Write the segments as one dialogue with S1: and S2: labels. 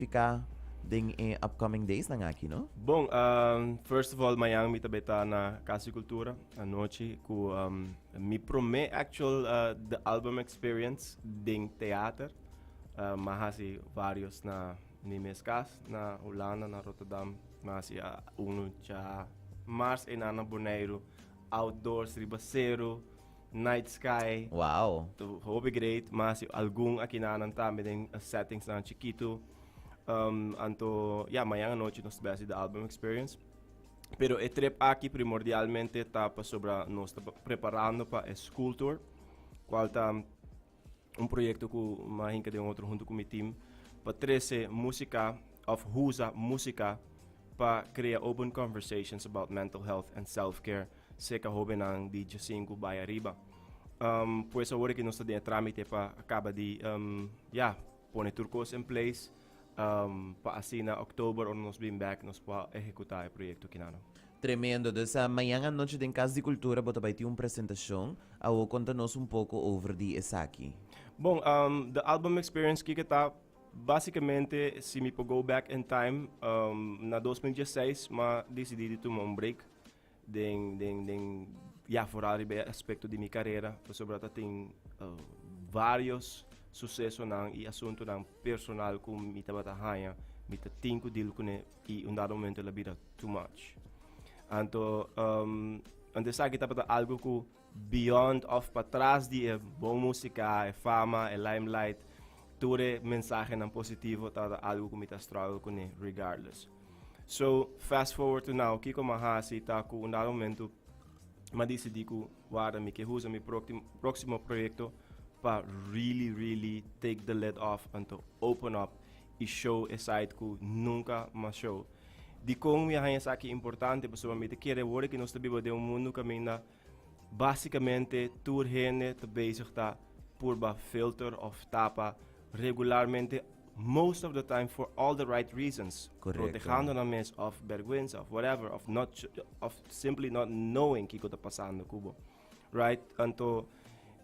S1: ficar ding upcoming days na nga aqui, no?
S2: Bom, first of all, mayang mitabeta na Casa Cultura anoche ku me prome actual the album experience ding theater. Mahasi vários na Nimescas, na Holanda, na Rotterdam, mahasi uno cha Mars e na Bonaire, outdoors, Ribacero, Night Sky.
S1: Wow.
S2: Hobby great, mas algum aqui na também tem settings na Chiquito. Anto, mayang noite nos base da album experience. Pero e trip aqui primordialmente está para sobre nós preparando para a school tour, qual tá projeto que mahinka de outro junto com o team para trazer música of usa música para criar open conversations about mental health and self-care seca hobby ng DJ 5 by arriba. Pues agora que nós estamos em trâmite para acaba de pôr turcos em place para assim na outubro ou nós bem back nós para executar o projeto que não.
S1: Tremendo. Dus amanhã à noite em Casa de Cultura, bota vai ter uma apresentação. Ao conta-nos um pouco over the Isaki.
S2: Bom, the album experience que está basicamente, se me go back in time, na 2016, mas decidi tomar um break. Vooral bij aspecto de minha carreira, sobre dat tem vários sucessos e assuntos personal com me trabalha, me tenho deal com e um dado momento la vida too much. Então, antes sabe que tá algo que beyond of para trás de boa música, fama, limelight, tudo mensagem positivo tá algo que me tá struggle com regardless. So, fast forward to now, kiko mahasi ta ku un dado momento madecidi ku wara mi que usa mi próximo proyecto pa really take the lid off and to open up e show a side ku nunca mais show. Di kong mi hanya sa aqui importante pa so mi te querer word que nós vivo de mundo camina basicamente tur hene te bezig ta por ba filter of tapa regularmente most of the time for all the right reasons. Protejando na mes of vergüenza, of whatever, of simply not knowing que está passando cubo. Right? Anto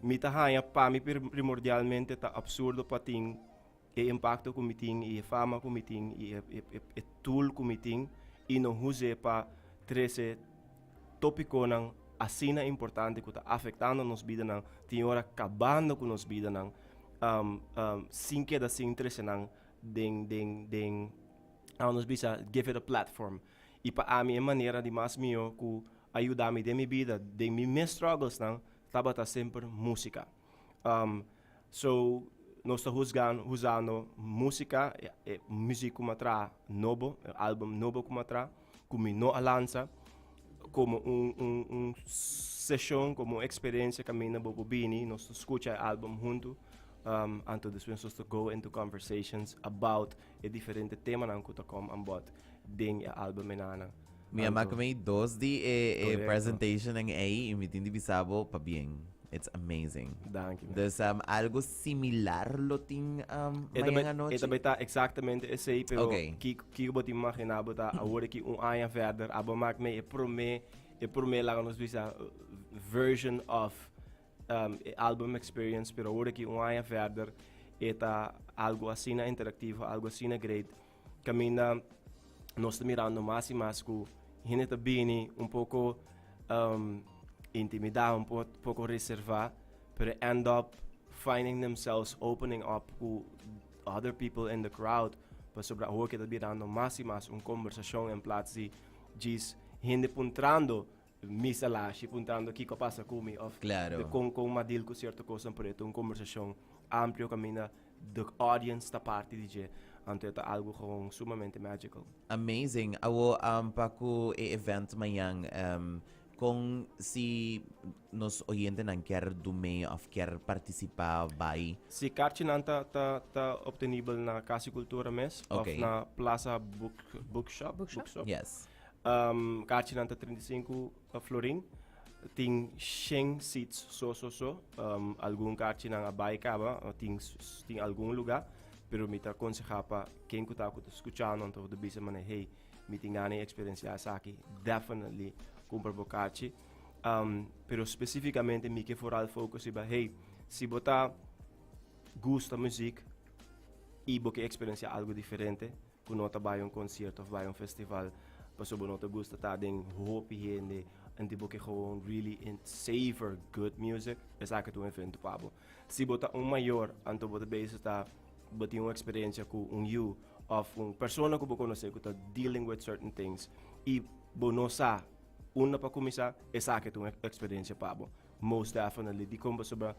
S2: mitahaya pa mi primordialmente ta absurdo pating e impacto kumiting e fama kumiting e tool kumiting e no huse pa 13 tópico ng asina importante que está afetando nos vida ng tinhora acabando com nos vida ng sin que da sin interesse nang ding nos bisa give it a platform e pa ami é maneira de mais mio ku ayudar-me de minha vida de meus struggles nang tabata sempre música so nós estamos usando música música como atra novo álbum novo como atra como no alança como sessão como experiência caminha bobo bini nós escuta álbum junto until this was to go into conversations about a different tema nang kutakom ambot ding album nana.
S1: Minha marca may dos di presentation ng AI imitindi bisabo pa bien. It's amazing.
S2: Thank you.
S1: Dus algo similar lo ting mayang anoche.
S2: Ito beta exactamente esse pero
S1: Okay.
S2: Kiko bot imaginabo ta awore ki aya verder abo mak me e prome lang nos bisa version of album experience, pero ahora que un año verder, está algo así interactivo, algo así great. Camina, nos está mirando más y más que gente bini un poco intimidado, un poco reservado, pero end up finding themselves opening up to other people in the crowd. Pues sobre ahora que está mirando más y más una conversación en plaats de gente puntrando misala, puntando aqui que passa comigo,
S1: claro.
S2: com uma deal com certa coisa por uma conversação ampla camina the audience da parte de então é algo com sumamente magical.
S1: Amazing. Awo paku event mayang kung si nos oyente nang quer dume of quer participar by
S2: Si kartinan ta obtenible na Casa Cultura mes
S1: okay.
S2: of na Plaza Bookshop.
S1: Yes.
S2: Kartinan ta 35 florin ting 100 seats so algum kartinan abay kaba ting algum lugar pero mita aconsejar pa quem que tá escutando então do bisa mane hey mitingani experiência aqui definitely compra bocate pero especificamente mi que foral focus iba hey se botar gusta music e porque experienciar algo diferente, quando nós vai concerto ou vai festival, para nós gosta tá den hoop gente, en die porque gewoon really savor good music, é que tu evento pabo. Se botar maior, anto botar base tá botar uma experiência com you of persona que você conhece que está dealing with certain things e bonosa una para começar essa que tu experiência pabo. Most definitely di como sobre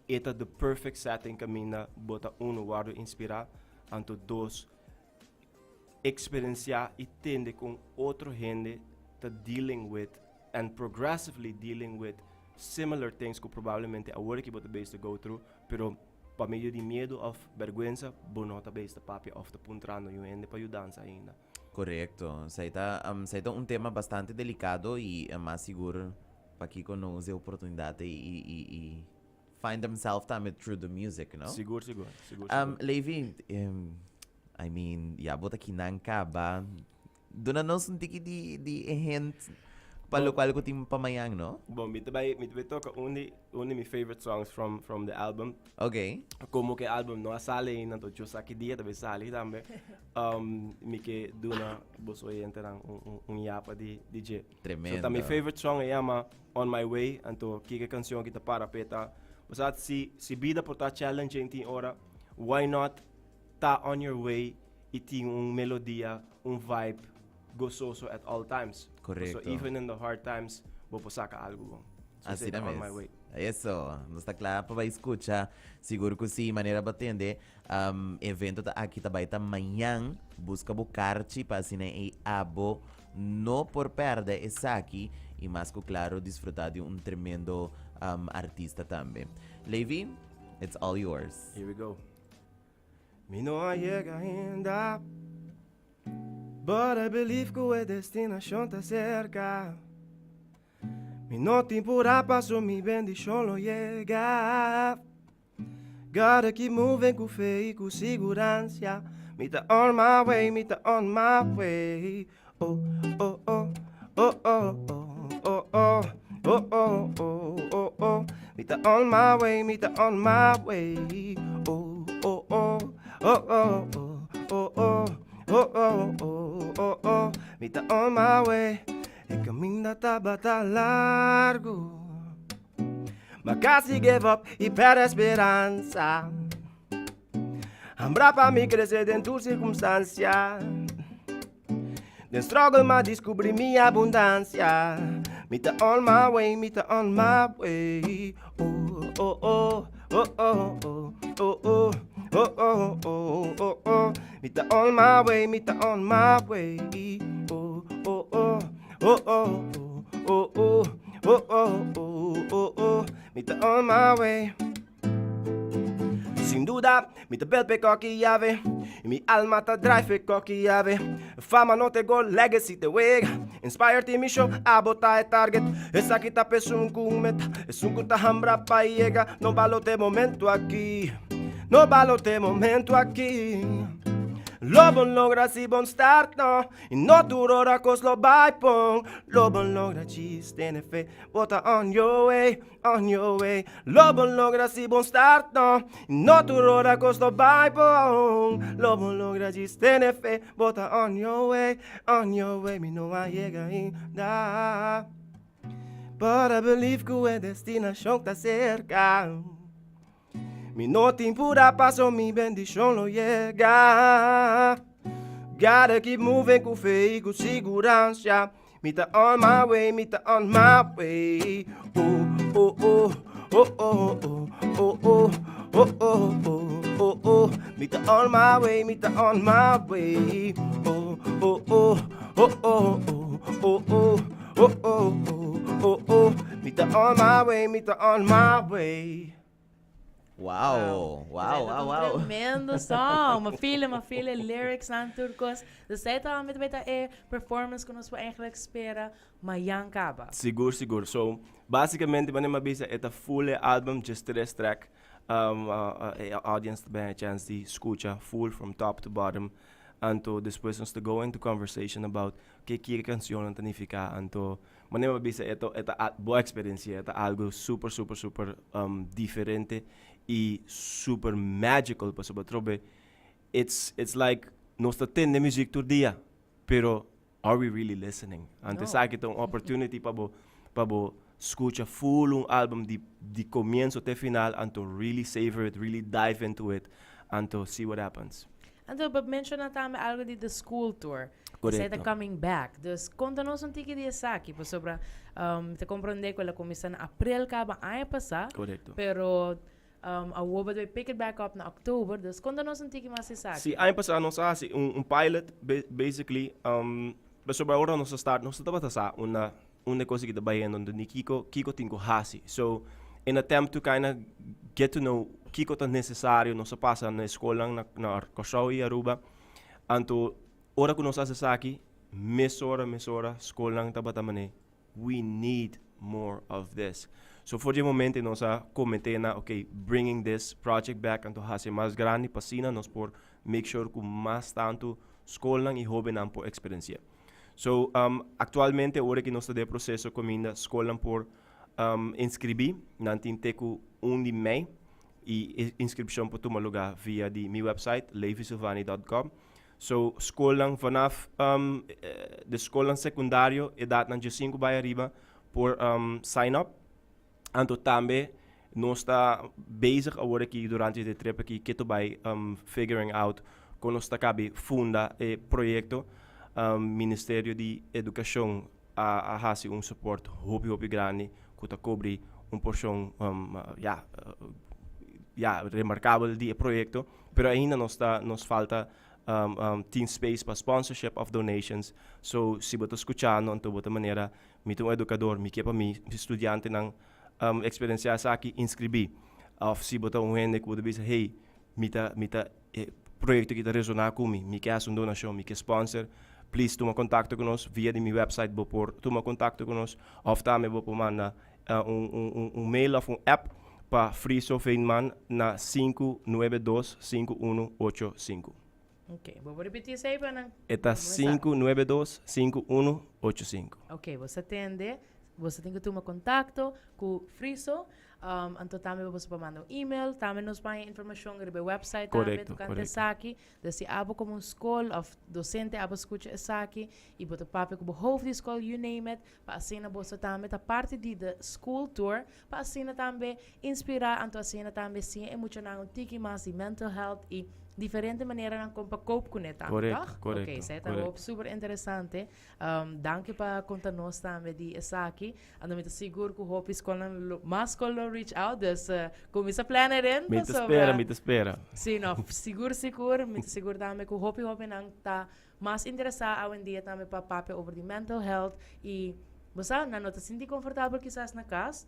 S2: eta the perfect setting camina bota guardo inspirar anto dos experienciar e tende com outro gente tá dealing with and progressively dealing with similar things que provavelmente a work bota base to go through, pero para meio de medo of vergüenza, bonota base de papi of the puntrano e ainda para ajudar ainda.
S1: Correcto. Saita tema bastante delicado e mais seguro para que conheça a oportunidade e find themselves também through the music, no?
S2: Seguro.
S1: Levi, I mean, ya bota aqui na ba doon na nós um tiki di hint palo qual ko tim pamayang, no?
S2: Bom, me toca one of my favorite songs from the album.
S1: Okay.
S2: Como que album no sale nanto chusa que dia tabe sale tambe. Me que duna boso enterang yapa di DJ.
S1: Tremendo.
S2: So ta my favorite song é llama On My Way, anto que canção que ta para peta. Basat si vida por ta challenge em hora, why not ta on your way e tem melodia, vibe gozoso at all times.
S1: Correcto.
S2: So even in the hard times, vou sacar algo. So
S1: Así na
S2: On My
S1: mes.
S2: Way.
S1: Eso, não está claro para escutar. Seguro que sim, maneira batende. Evento tá aqui também tá amanhã. Busca bucarchi para assinar e abo. Não por perder esse aqui. E mais que claro, desfrutar de tremendo artista também. Levi, it's all yours.
S2: Here we go. Me não llega ainda, but I believe que o destinação tá cerca. Me não temporada passou, mi bendição lo llega. Gotta keep moving com fé e com segurança. Me tá on my way, me tá on my way. Oh, oh, oh, oh, oh, oh, oh, oh, oh, oh, oh, oh, oh. Me tá on my way, me tá on my way. Oh, oh, oh, oh, oh, oh, oh, oh, oh, oh, oh, oh. Me tá on my way. El camino tá largo, mas casi give up e perde esperança. Hambra pra me crescer dentro de circunstância. Den struggle mas descobri minha abundância. Me tá on my way, me tá on my way. Oh, oh, oh, oh, oh, oh, oh, oh. Oh, oh, oh, oh, oh. Me tá on my way, me tá on my way. Oh, oh, oh. Oh, oh, oh, oh, oh, oh, oh, oh, oh, oh, me tá on my way. Sin duda, mi te bel pe cocky llave. Y mi alma te drive cocky llave. Fama no te go, legacy te wega. Inspire ti mi show, abota e target. Esa kita pesun kun meta. Es un kuta hambra pa llega. No balote momento aquí. No balote momento aquí. Lobon logra si bon start no. Y no duro racos lo bypong. Lobon logra cheese tiene fe. Bota on your way, on your way. Lobon logra si bon start no. Y no duro racos lo bypong. Lobon logra cheese tiene fe. Bota on your way, on your way. Mi no va llega ainda. But I believe que o destinação tá cerca. Mi no tempura paso, mi bendición lo llega. Gotta keep moving con fe y con seguranza. Me tá on my way, me tá on my way. Oh, oh, oh, oh, oh, oh, oh, oh, oh, oh, oh, oh, oh. Me tá on my way, me tá on my way. Oh, oh, oh, oh, oh, oh, oh, oh, oh, oh, oh, oh. Me tá on my way, me tá on my way.
S1: Wow.
S3: Tremendo song. Mijn viele lyrics aan turcos. Dus zij het al met performance kunnen we eigenlijk spelen. Maar Jan Kaba.
S2: Seguro. So, basicamente, wanneer we bezig het full album, just 3 track. Audience bij een chance die escucha full from top to bottom. Anto después nos to go into conversation about que canción significa. Anto wanneer we bezig ito boa experiencia, ito algo super diferente. e super magical pa soba trobe. It's like nós tá tendo music todo dia, pero are we really listening? Antes
S3: No.
S2: aqui tem opportunity pa bo escucha full album de comienzo até final and to really savor it, really dive into it and to see what happens.
S3: Então, mention na tama algo de the school tour. Você está coming back. Dus, conta-nos um tique de aqui, por sobre, te compreender que ela começa em abril, acaba ano passado.
S2: Correcto.
S3: Pero, a woba vai pick it back up na outubro. Dus, conta-nos um tique mais aqui.
S2: Sim, ano passado nós fazemos pilot, basically, sobre agora nós estamos uma coisa que está baiano, onde Kiko tem que hasi. So, in attempt to kind of get to know Kiko tá necessário, nós passa na escola, na Kosovo e Aruba, anto ora que nós fazemos aqui, mesora, escola tá batamane, we need more of this. So, for the momento, nós comentei na, okay, bringing this project back anto hasi mais grande, pasina, nós por make sure que mais tanto escola e hobby não por experiência. So, actualmente, agora que nós estamos no processo com a escola por inscrever, na tinteco 1 de maio, e inscrição para tomar lugar via de meu website, levisilvani.com. So, escola vanaf, de escola secundário, idade de 5 by arriba, por sign up. Anto também, nós estamos bezig agora aqui, durante este trip aqui, que vai figuring out, como nós estamos funda o projeto, Ministério de Educação a fazer suporte hopi grande que cobre porção remarcável de projeto, pero ainda nos falta team space para sponsorship of donations. So se você escutando então de maneira um educador, me para mim estudante não experiência aqui inscrever. Of se você gente que diz hey, mita projeto que está resonar comigo, me quer uma donação, me quer sponsor. Please toma contato conosco via de meu website, toma contato conosco, ou também vou mandar mail ou app para Friso Feynman na 592-5185.
S3: Ok, vou repetir isso aí para não.
S2: Eta 592-5185.
S3: Ok, você tem que tomar contato com o Friso. Então também você pode mandar um e-mail, também nos põe informação sobre o website,
S2: correcto,
S3: também tu canta aqui, se abo como uma escola, ou docente abo escuta aqui, e você papai como hoofd de escola, you name it, para assim você também a parte de school tour, para assim também inspirar, então assim também sim emocionar um tique mais de mental health e diferente maneira como para cope com isso,
S2: correto.
S3: Ok, isso é super interessante. Danke para contar-nos também de aqui. Ando me seguro que o Hope escola mais reach out, dus começa a planear.
S2: Me espera.
S3: Sim, não, seguro, me seguro também que o Hope não está mais interessado hoje em dia também para papel over the mental health e você não está sentindo confortável quizás na casa.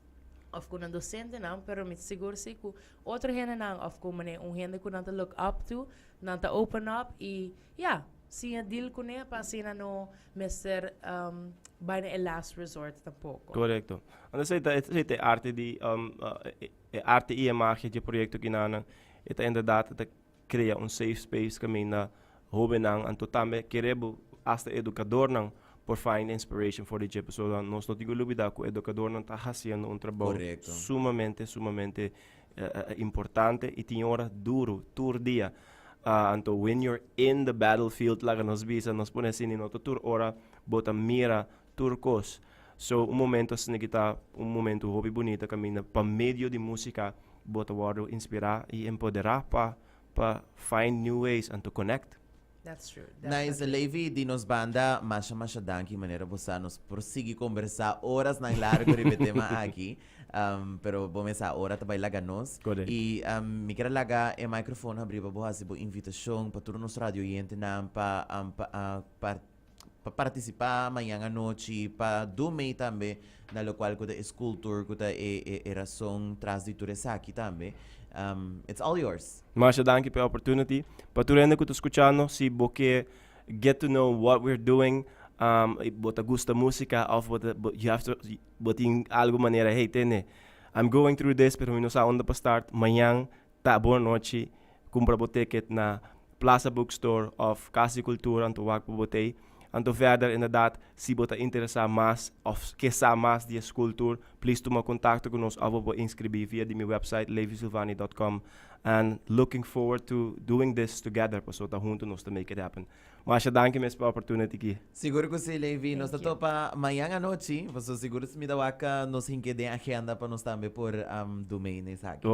S3: Of kung ang docente não, pero mit siguro si ku outro gente não, of kung mane gente ku nanta look up to, nanta open up e siya deal ko niya pa sina no Mr. By the last resort tampouco.
S2: Correcto. Ano sa ite arte di arte e imagen de projeto kinana ita inderdaad te crea safe space kami na hobe nang anto tambe queremos hasta educador nang por find inspiration for the Jeep. So, nós não temos dúvida que o educador não está fazendo trabalho sumamente importante e tem hora duro, todo dia. Então, when you're in the battlefield, lá nos visa, nos põe assim, no tour hora, bota mira, turcos. So, momento assim que tá, momento hobby bonito, caminha para meio de música, bota o inspirar e empoderar para find new ways and to connect.
S3: That's true.
S1: Nice, Levi, di nos banda, masha danki maneira você nos prosseguir conversar horas na largo tema aqui. Pero bom essa hora também laga nós. E me quero lagar o microfone abrir para você a invitação para todos os radio oyentes para participar amanhã à noite, para dormir também, na local que é school tour, que é razão traz de tudo isso aqui também. It's all yours.
S2: Masha, danke pela opportunity. Para tu que tu escuchando, se você get to know what we're doing, bota gusta música, you have to, bota em alguma maneira, hey, tene, I'm going through this, pero eu não sei onde para start. Amanhã, tá boa noite, compra o ticket na Plaza Bookstore of Casa e Cultura, anto wag po botei. Anto verder inderdaad, se você interessar mais, of quiser mais de escultura, please toma contato conosco, ou vou inscrever via de minha website, levisilvani.com. And looking forward to doing this together, para so juntos to make it happen. Mas danke mesmo pela opportunity aqui.
S1: Seguro que sim, Levi. Nós
S3: Thank you.
S1: topa amanhã à noite. Você seguro se me dá waka nos hinque de agenda para nós também por domain nessa aqui.